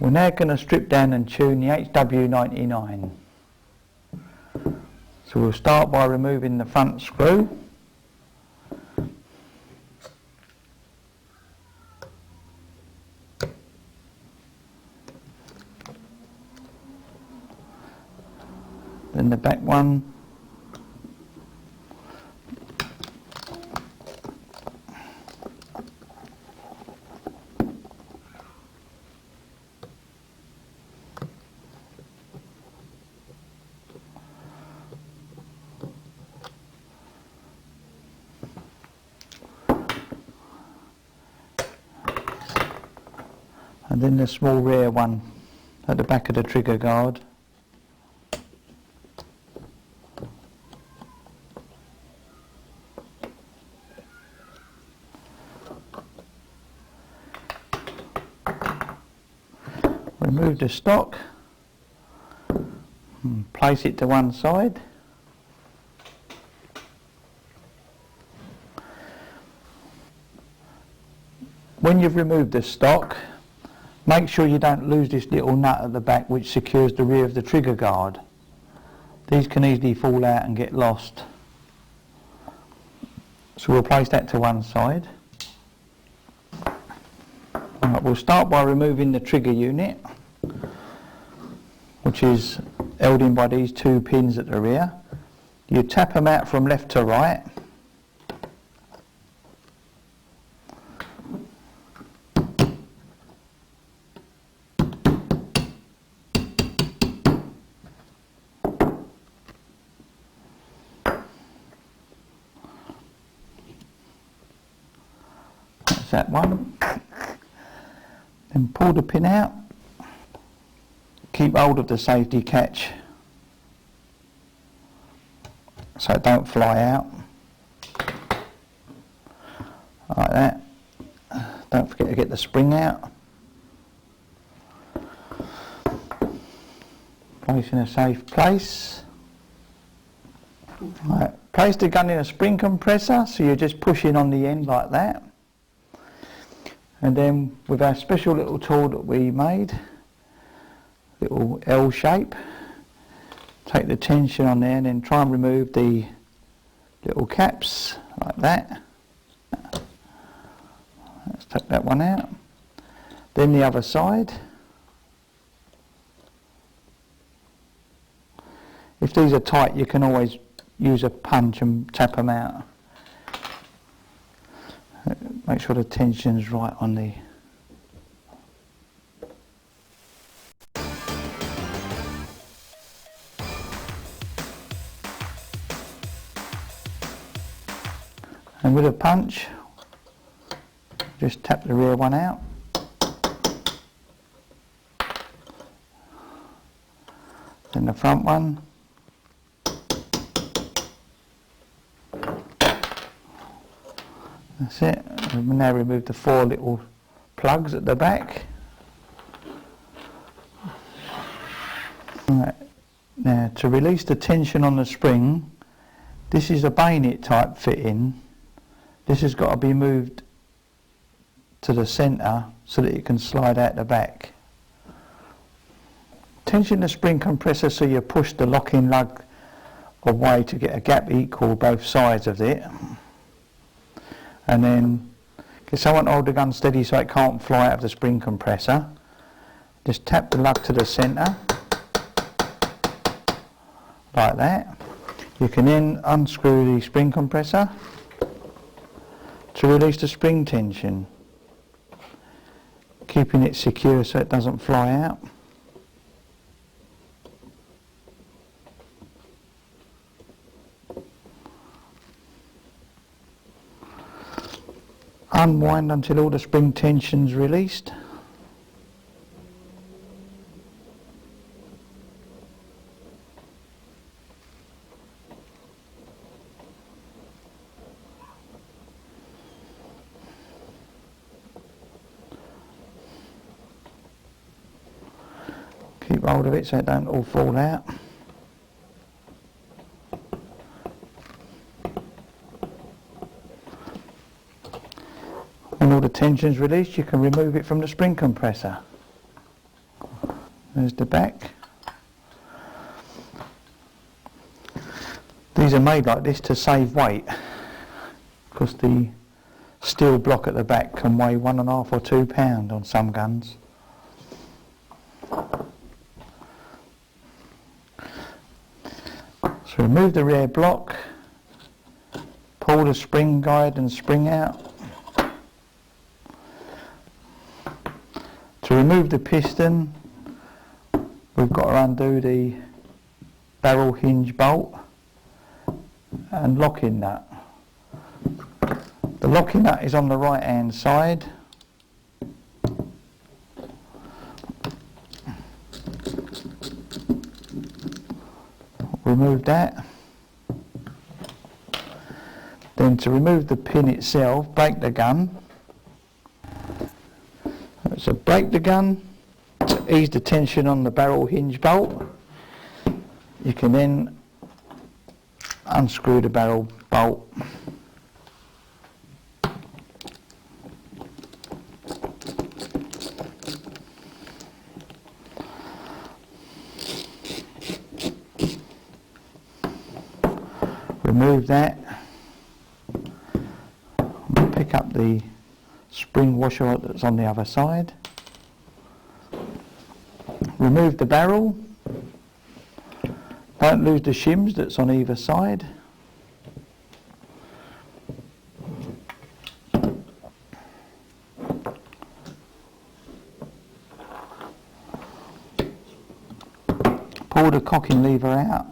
We're now going to strip down and tune the HW99. So we'll start by removing the front screw. Then the back one. And then the small rear one at the back of the trigger guard. Remove the stock and place it to one side. When you've removed the stock, make sure you don't lose this little nut at the back which secures the rear of the trigger guard. These can easily fall out and get lost. So we'll place that to one side. Right, we'll start by removing the trigger unit, which is held in by these two pins at the rear. You tap them out from left to right. That's that one. Then pull the pin out. Keep hold of the safety catch so it don't fly out. Like that. Don't forget to get the spring out. Place in a safe place. Right. Place the gun in a spring compressor, so you're just pushing on the end like that. And then with our special little tool that we made, little L shape, take the tension on there and then try and remove the little caps like that. Let's take that one out. Then the other side. If these are tight, you can always use a punch and tap them out. Make sure the tension's right on the and with a punch just tap the rear one out. Then the front one. That's it. And we now remove the four little plugs at the back. Right. Now to release the tension on the spring, this is a bayonet type fitting. This has got to be moved to the centre so that it can slide out the back. Tension the spring compressor so you push the locking lug away to get a gap equal both sides of it. And then get someone to hold the gun steady so it can't fly out of the spring compressor. Just tap the lug to the centre, like that. You can then unscrew the spring compressor to release the spring tension, keeping it secure so it doesn't fly out. Unwind until all the spring tension's released. Keep hold of it so it don't all fall out. When all the tension's released, you can remove it from the spring compressor. There's the back. These are made like this to save weight, because the steel block at the back can weigh 1.5 or 2 pounds on some guns. So remove the rear block, pull the spring guide and spring out. To remove the piston, we've got to undo the barrel hinge bolt and locking nut. The locking nut is on the right hand side. Remove that. Then to remove the pin itself, break the gun. So break the gun to ease the tension on the barrel hinge bolt. You can then unscrew the barrel bolt. Remove that. Pick up the spring washer that's on the other side. Remove the barrel. Don't lose the shims that's on either side. Pull the cocking lever out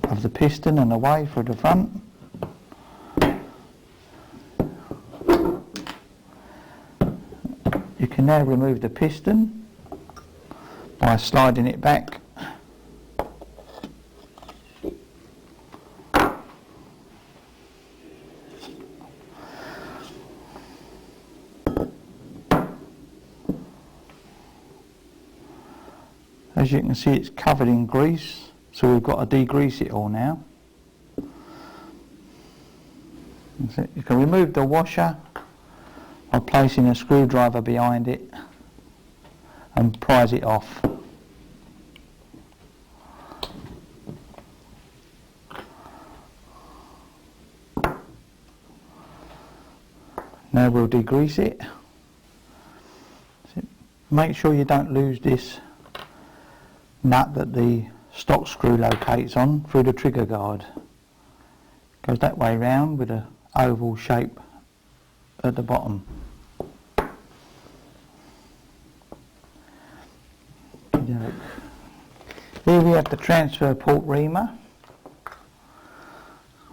of the piston and away for the front. You can now remove the piston by sliding it back. As you can see, it's covered in grease, so we've got to degrease it all now. You can remove the washer by placing a screwdriver behind it and prise it off. Now we'll degrease it. Make sure you don't lose this nut that the stock screw locates on through the trigger guard. Goes that way round with an oval shape at the bottom. Here we have the transfer port reamer.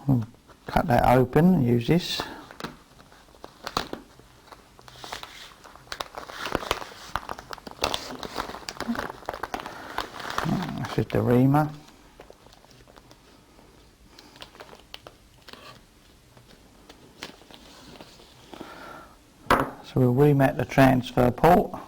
We'll cut that open and use this. This is the reamer. So we'll remat the transfer port.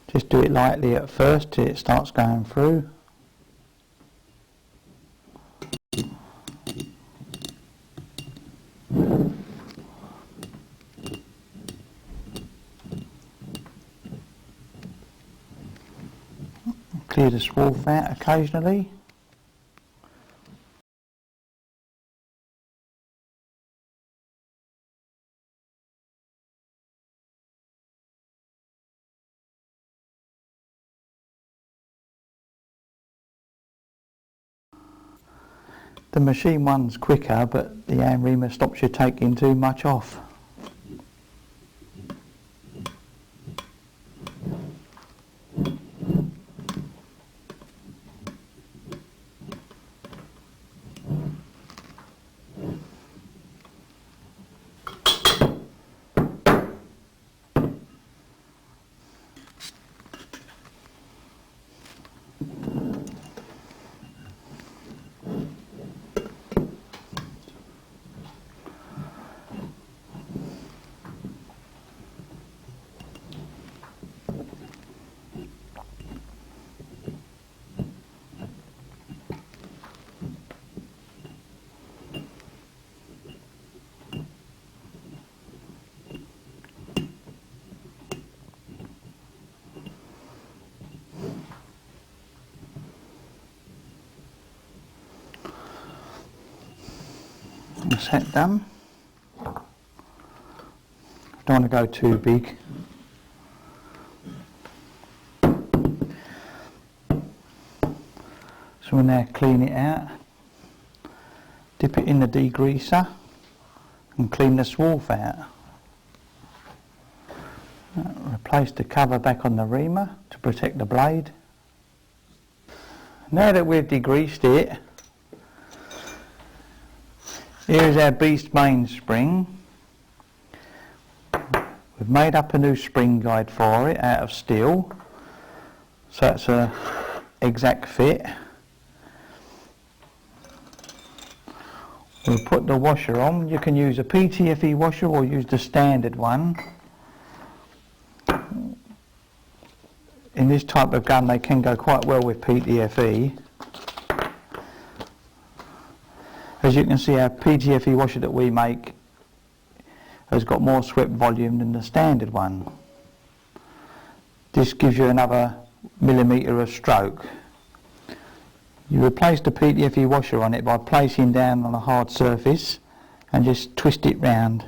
Just do it lightly at first till it starts going through. Clear the swarf out occasionally. The machine one's quicker, but the hand reamer stops you taking too much off. That's that done. Don't want to go too big. So we'll now clean it out, dip it in the degreaser and clean the swarf out. Replace the cover back on the reamer to protect the blade. Now that we've degreased it, here's our Beast mainspring. We've made up a new spring guide for it out of steel, so it's a exact fit. We'll put the washer on. You can use a PTFE washer or use the standard one. In this type of gun they can go quite well with PTFE. As you can see, our PTFE washer that we make has got more swept volume than the standard one. This gives you another millimetre of stroke. You replace the PTFE washer on it by placing down on a hard surface and just twist it round.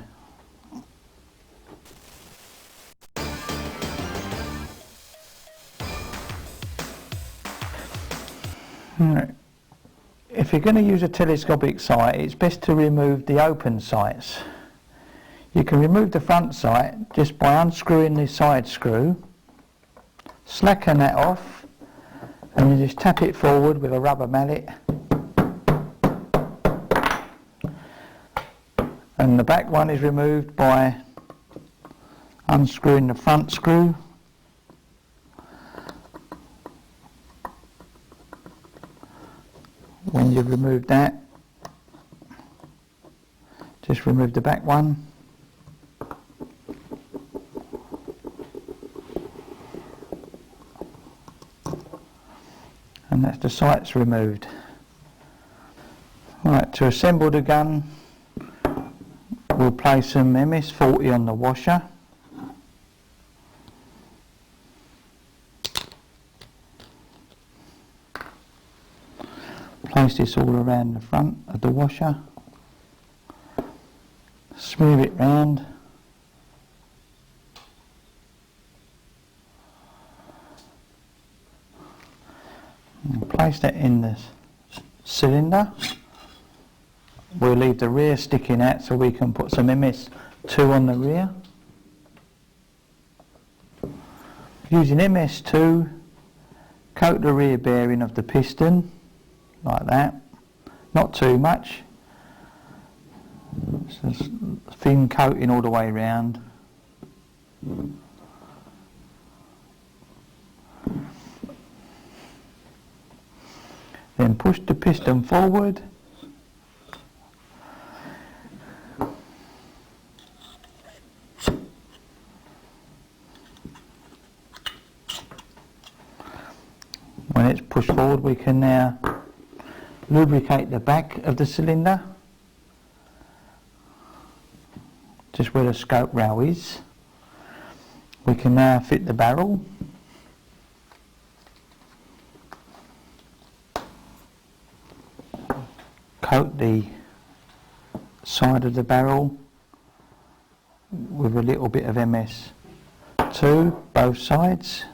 If you're going to use a telescopic sight, it's best to remove the open sights. You can remove the front sight just by unscrewing the side screw, slacken that off, and you just tap it forward with a rubber mallet, and the back one is removed by unscrewing the front screw. When you've removed that, just remove the back one. And that's the sights removed. Right, to assemble the gun, we'll place some MS-40 on the washer. Place this all around the front of the washer. Smooth it round. And place that in the cylinder. We'll leave the rear sticking out so we can put some MS2 on the rear. Using MS2, coat the rear bearing of the piston like that, not too much, just thin coating all the way round. Then push the piston forward. When it's pushed forward, we can now lubricate the back of the cylinder, just where the scope rail is. We can now fit the barrel. Coat the side of the barrel with a little bit of MS2, both sides.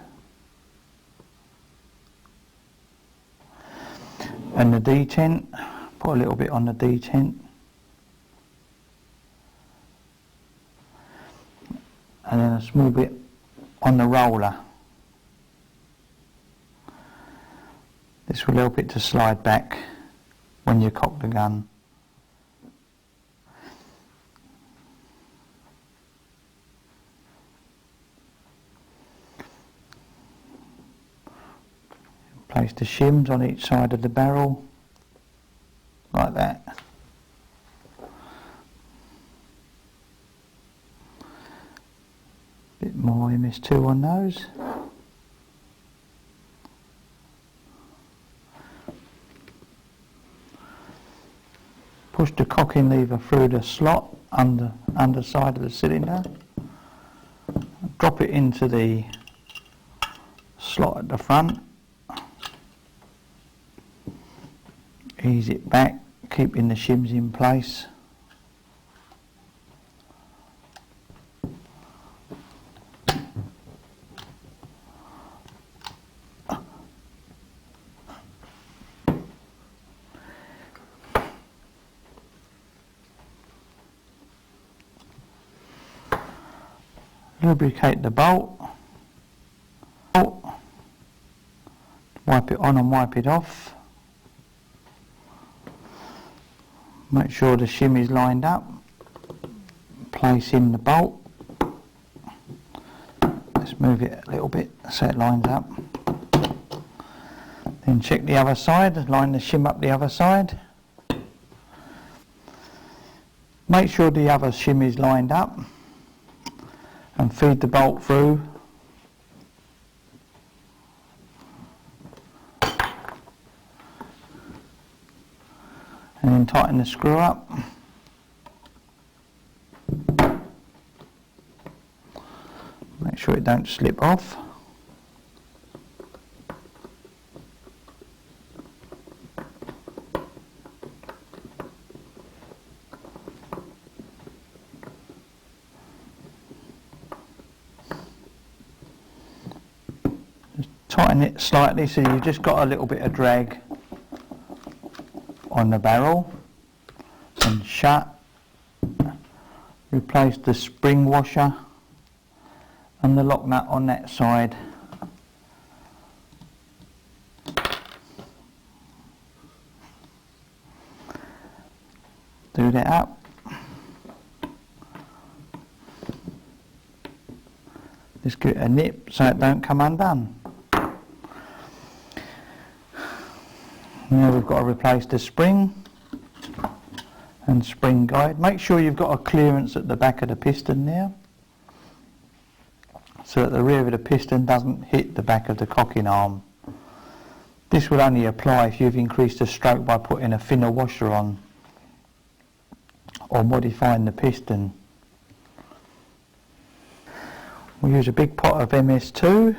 And the detent, put a little bit on the detent. And then a small bit on the roller. This will help it to slide back when you cock the gun. Place the shims on each side of the barrel, like that. Bit more MS2 on those. Push the cocking lever through the slot underside of the cylinder. Drop it into the slot at the front. Ease it back, keeping the shims in place Lubricate the bolt. Wipe it on and wipe it off. Make sure the shim is lined up. Place in the bolt. Let's move it a little bit so it lines up. Then check the other side, line the shim up the other side. Make sure the other shim is lined up and feed the bolt through. And then tighten the screw up. Make sure it don't slip off. Just tighten it slightly so you've just got a little bit of drag on the barrel, and shut. Replace the spring washer and the lock nut on that side. Do that up. Just give it a nip so it don't come undone. Now we've got to replace the spring and spring guide. Make sure you've got a clearance at the back of the piston there, so that the rear of the piston doesn't hit the back of the cocking arm. This will only apply if you've increased the stroke by putting a thinner washer on or modifying the piston. We use a big pot of MS2.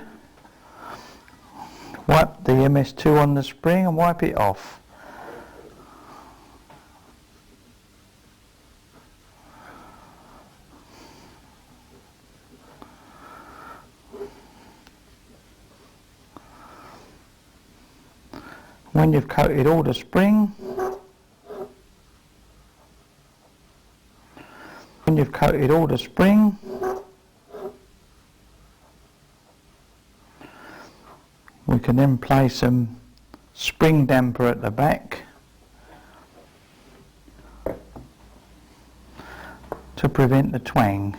Wipe the MS2 on the spring and wipe it off. When you've coated all the spring, we can then place some spring damper at the back to prevent the twang.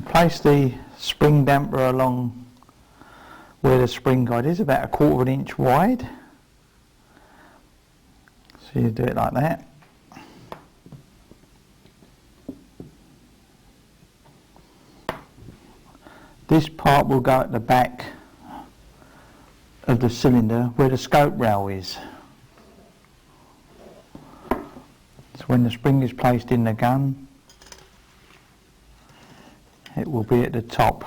Place the spring damper along where the spring guide is, about 1/4 inch wide. So you do it like that. This part will go at the back of the cylinder where the scope rail is. So when the spring is placed in the gun, it will be at the top.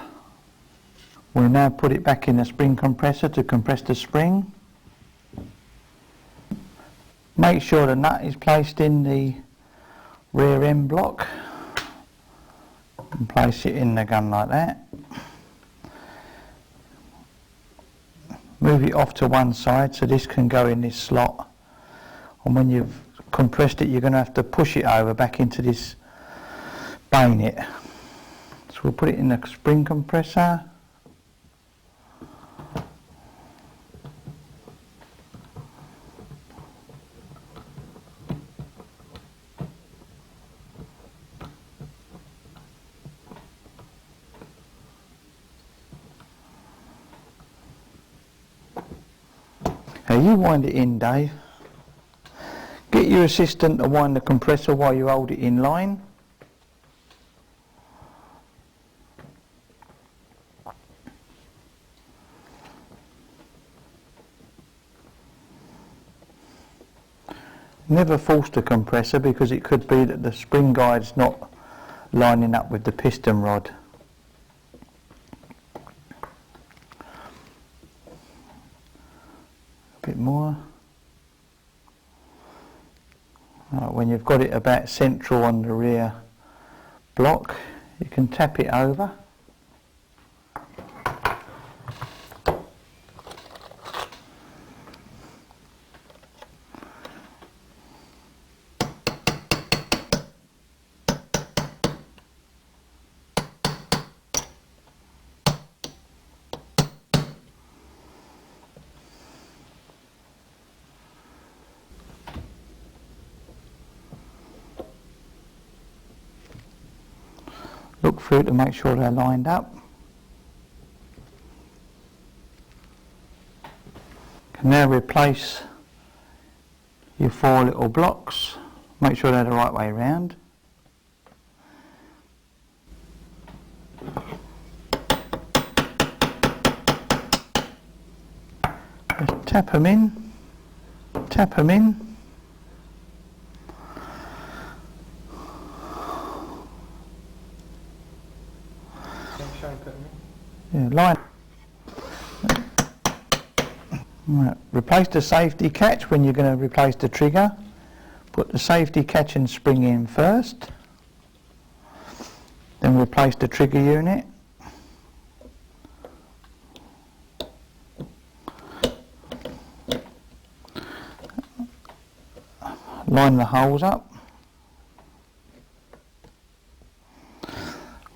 We'll now put it back in the spring compressor to compress the spring. Make sure the nut is placed in the rear end block and place it in the gun like that. Move it off to one side so this can go in this slot, and when you've compressed it you're going to have to push it over back into this bayonet. So we'll put it in the spring compressor. Now you wind it in, Dave. Get your assistant to wind the compressor while you hold it in line. Never force the compressor because it could be that the spring guide's not lining up with the piston rod. A bit more. Right, when you've got it about central on the rear block, you can tap it over. look through to make sure they're lined up. Can now replace your 4 little blocks. Make sure they're the right way round. Just tap them in, tap them in. Yeah, line. Right. Replace the safety catch when you're going to replace the trigger. Put the safety catch and spring in first. Then replace the trigger unit. Line the holes up.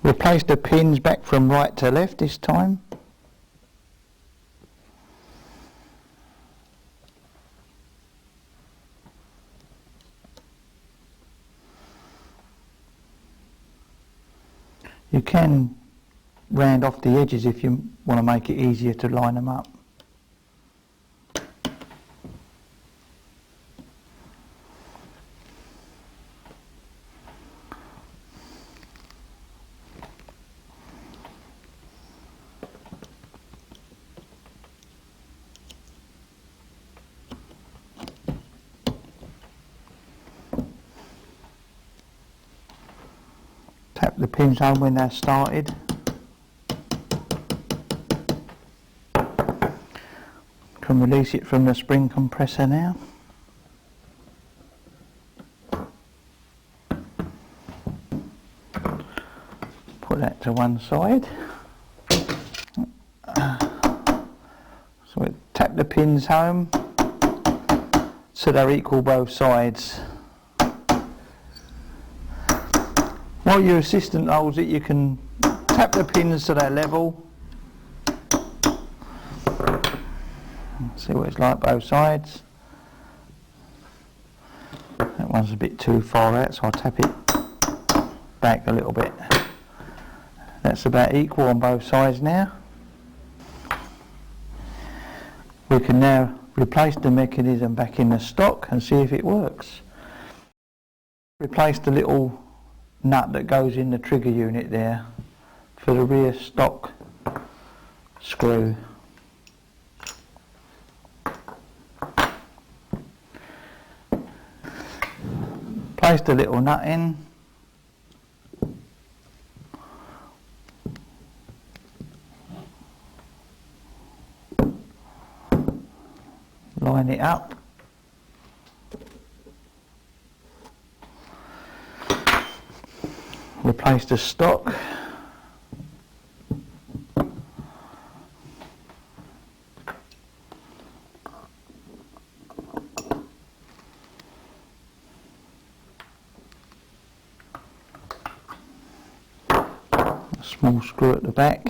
Replace the pins back from right to left this time. You can round off the edges if you want to make it easier to line them up. Tap the pins home when they're started. Can release it from the spring compressor now. Put that to one side. So we tap the pins home so they're equal both sides. While your assistant holds it, you can tap the pins so they're level. See what it's like both sides. That one's a bit too far out, so I'll tap it back a little bit. That's about equal on both sides now. We can now replace the mechanism back in the stock and see if it works. Replace the little nut that goes in the trigger unit there for the rear stock screw. Place the little nut in. Line it up. Replace the stock. A small screw at the back.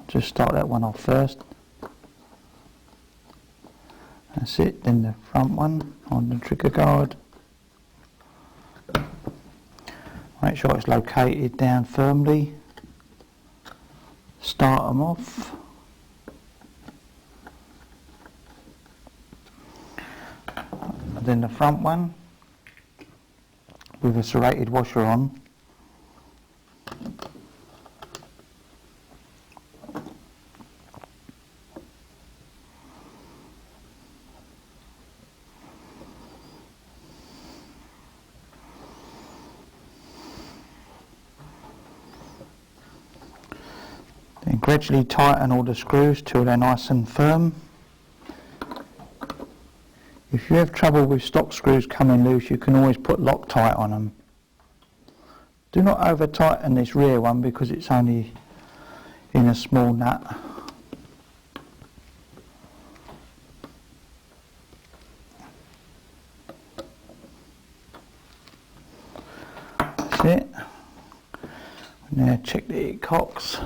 Just start that one off first. That's it, then the front one on the trigger guard. Make sure it's located down firmly. Start them off. And then the front one with a serrated washer on. Then gradually tighten all the screws till they're nice and firm. If you have trouble with stock screws coming loose, you can always put Loctite on them. Do not over tighten this rear one because it's only in a small nut. That's it. Now check that it cocks.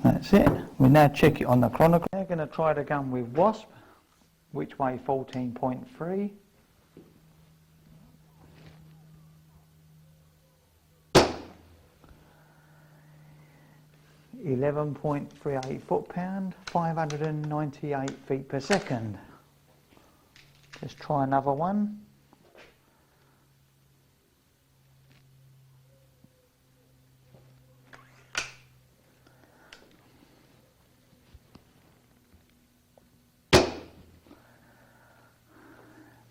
That's That's it. We now check it on the chronograph. We're going to try the gun with Wasp, which way 14.3. .38 foot-pound, 598 feet per second. Let's try another one.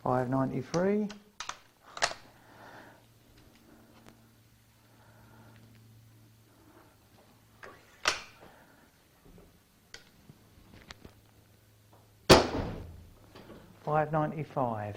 .593. .595.